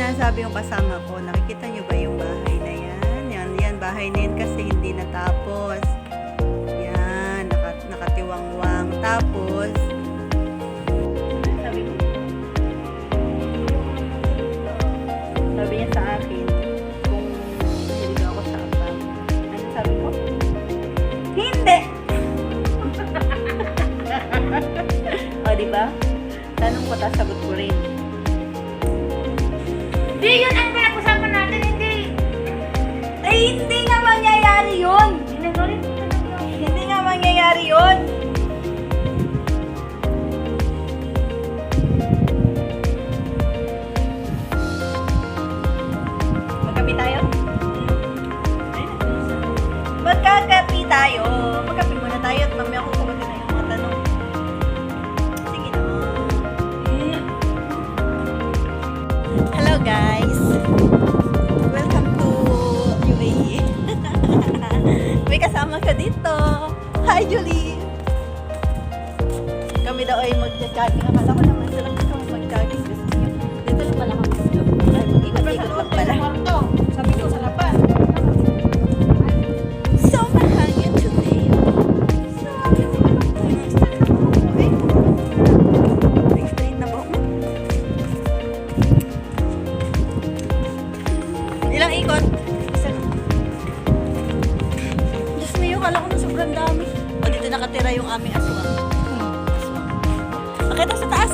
sinasabi yung kasama ko, nakikita nyo ba yung bahay na yan? Yan, bahay na yan kasi hindi natapos. Yan, nakatiwangwang. Tapos, sabi niya sa akin, kung hindi ako sa abang. Ano sabi ko? Hindi! O, diba? Tanong ko, sagot ko rin. Hindi, yun ang pinag-usapan natin, hindi. Ay, hindi nga mangyayari yun! Hindi nga mangyayari yun! Magkapi tayo? Magkakapi tayo. Magkapi muna tayo at mamaya ko sagutin na yung mga tanong. Sige na. Hello guys! Welcome to UAE. May kasama ka dito. Hi Julie! Kami daw ay mag-jogging. Akala ko naman sila gusto kami mag-jogging. Gusto niyo. Dito lang pala kami gusto. Ikot-ikot lang pala. Sabi ko sa laban. So mahangin today. So straight na buhok mo. Ilang ikot? Isa lang. Diyos me, yung kala ko na sobrang dami. O, dito nakatira yung aming aswang. Aswang. Pakita sa taas.